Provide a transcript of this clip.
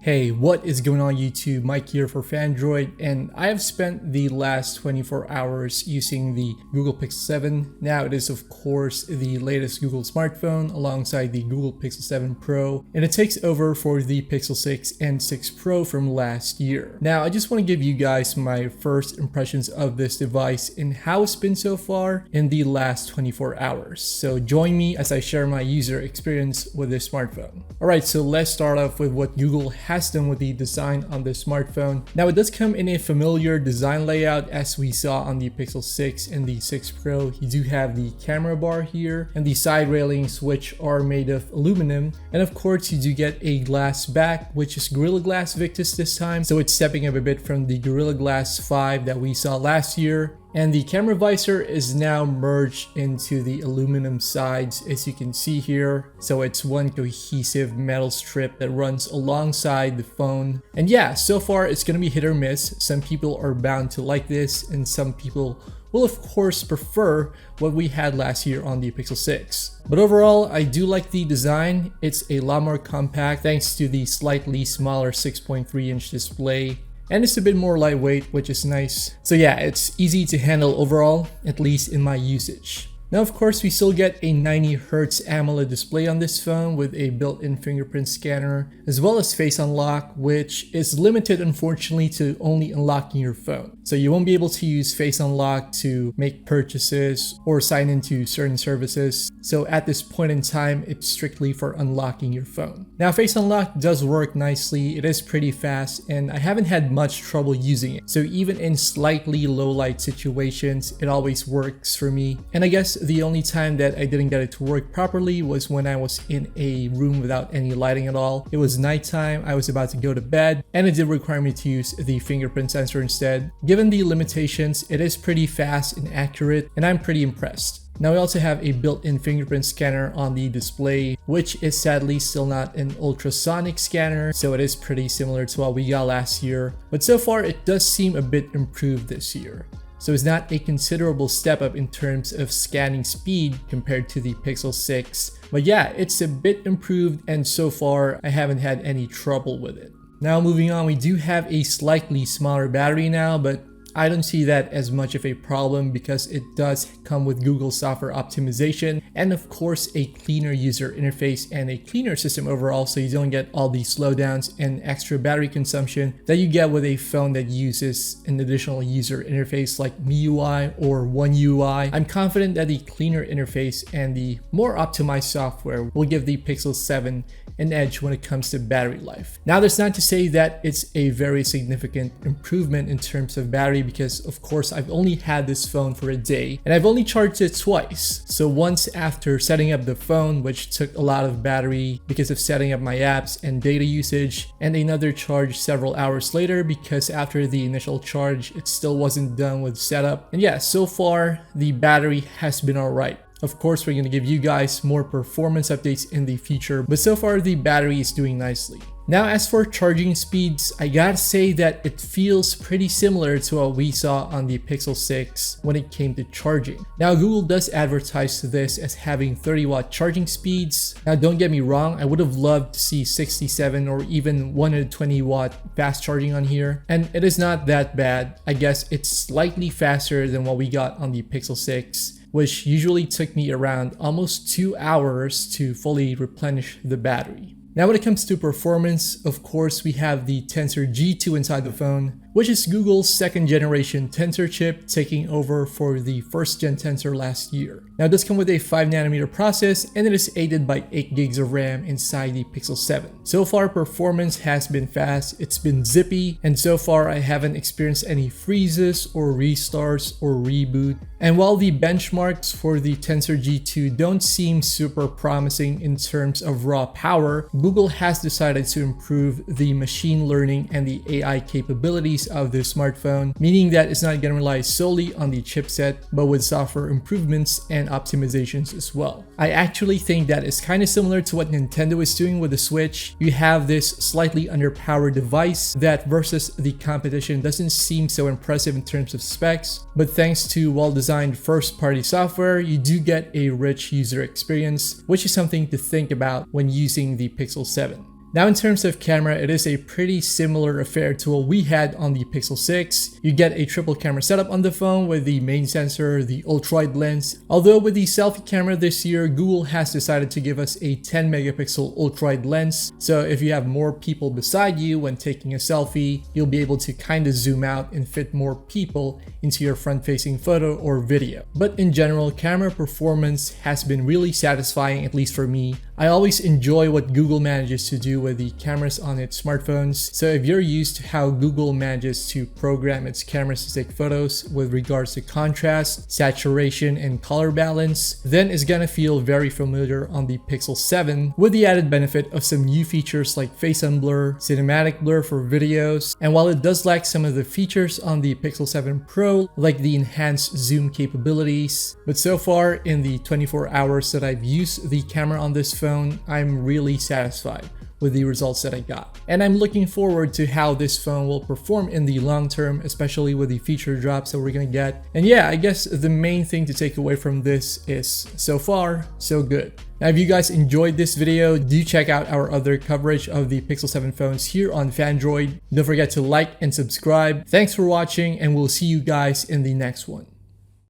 Hey, what is going on YouTube? Mike here for Phandroid, and I have spent the last 24 hours using the Google Pixel 7. Now it is of course the latest Google smartphone alongside the Google Pixel 7 Pro, and it takes over for the Pixel 6 and 6 Pro from last year. Now I just want to give you guys my first impressions of this device and how it's been so far in the last 24 hours. So join me as I share my user experience with this smartphone. Alright, so let's start off with what Google has done with the design on the smartphone. Now it does come in a familiar design layout as we saw on the Pixel 6 and the 6 Pro. You do have the camera bar here and the side railings, which are made of aluminum, and of course you do get a glass back, which is Gorilla Glass Victus this time, so it's stepping up a bit from the Gorilla Glass 5 that we saw last year. And the camera visor is now merged into the aluminum sides, as you can see here. So it's one cohesive metal strip that runs alongside the phone. And yeah, so far it's gonna be hit or miss. Some people are bound to like this, and some people will of course prefer what we had last year on the Pixel 6. But overall, I do like the design. It's a lot more compact thanks to the slightly smaller 6.3-inch display. And it's a bit more lightweight, which is nice. So yeah, it's easy to handle overall, at least in my usage. Now of course we still get a 90Hz AMOLED display on this phone with a built-in fingerprint scanner, as well as face unlock, which is limited unfortunately to only unlocking your phone. So you won't be able to use face unlock to make purchases or sign into certain services. So at this point in time, it's strictly for unlocking your phone. Now face unlock does work nicely, it is pretty fast, and I haven't had much trouble using it. So even in slightly low light situations, it always works for me. And I guess the only time that I didn't get it to work properly was when I was in a room without any lighting at all. It was nighttime, I was about to go to bed, and it did require me to use the fingerprint sensor instead. Given the limitations, it is pretty fast and accurate, and I'm pretty impressed. Now we also have a built-in fingerprint scanner on the display, which is sadly still not an ultrasonic scanner, so it is pretty similar to what we got last year. But so far it does seem a bit improved this year. So it's not a considerable step up in terms of scanning speed compared to the Pixel 6. But yeah, it's a bit improved, and so far I haven't had any trouble with it. Now moving on, we do have a slightly smaller battery now, but I don't see that as much of a problem because it does come with Google software optimization and of course a cleaner user interface and a cleaner system overall, so you don't get all the slowdowns and extra battery consumption that you get with a phone that uses an additional user interface like MIUI or One UI. I'm confident that the cleaner interface and the more optimized software will give the Pixel 7 an edge when it comes to battery life. Now that's not to say that it's a very significant improvement in terms of battery, because of course I've only had this phone for a day and I've only charged it twice. So once after setting up the phone, which took a lot of battery because of setting up my apps and data usage, and another charge several hours later because after the initial charge it still wasn't done with setup. And yeah, so far the battery has been alright. Of course, we're going to give you guys more performance updates in the future, but so far the battery is doing nicely. Now as for charging speeds, I gotta say that it feels pretty similar to what we saw on the Pixel 6 when it came to charging. Now Google does advertise this as having 30-watt charging speeds. Now don't get me wrong, I would have loved to see 67 or even 120-watt fast charging on here, and it is not that bad. I guess it's slightly faster than what we got on the Pixel 6, which usually took me around almost 2 hours to fully replenish the battery. Now when it comes to performance, of course we have the Tensor G2 inside the phone, which is Google's second generation Tensor chip, taking over for the first gen Tensor last year. Now it does come with a 5nm process, and it is aided by 8 gigs of RAM inside the Pixel 7. So far performance has been fast, it's been zippy, and so far I haven't experienced any freezes or restarts or reboot. And while the benchmarks for the Tensor G2 don't seem super promising in terms of raw power, Google has decided to improve the machine learning and the AI capabilities of the smartphone, meaning that it's not going to rely solely on the chipset, but with software improvements and optimizations as well. I actually think that is kind of similar to what Nintendo is doing with the Switch. You have this slightly underpowered device that versus the competition doesn't seem so impressive in terms of specs, but thanks to well-designed first-party software, you do get a rich user experience, which is something to think about when using the Pixel 7. Now in terms of camera, it is a pretty similar affair to what we had on the Pixel 6. You get a triple camera setup on the phone with the main sensor, the ultra-wide lens. Although with the selfie camera this year, Google has decided to give us a 10 megapixel ultra-wide lens. So if you have more people beside you when taking a selfie, you'll be able to kind of zoom out and fit more people into your front-facing photo or video. But in general, camera performance has been really satisfying, at least for me. I always enjoy what Google manages to do with the cameras on its smartphones. So if you're used to how Google manages to program its cameras to take photos with regards to contrast, saturation, and color balance, then it's gonna feel very familiar on the Pixel 7, with the added benefit of some new features like face unblur, cinematic blur for videos, and while it does lack some of the features on the Pixel 7 Pro, like the enhanced zoom capabilities, but so far in the 24 hours that I've used the camera on this phone, I'm really satisfied with the results that I got. And I'm looking forward to how this phone will perform in the long term, especially with the feature drops that we're gonna get. And yeah, I guess the main thing to take away from this is so far, so good. Now, if you guys enjoyed this video, do check out our other coverage of the Pixel 7 phones here on Phandroid. Don't forget to like and subscribe. Thanks for watching, and we'll see you guys in the next one.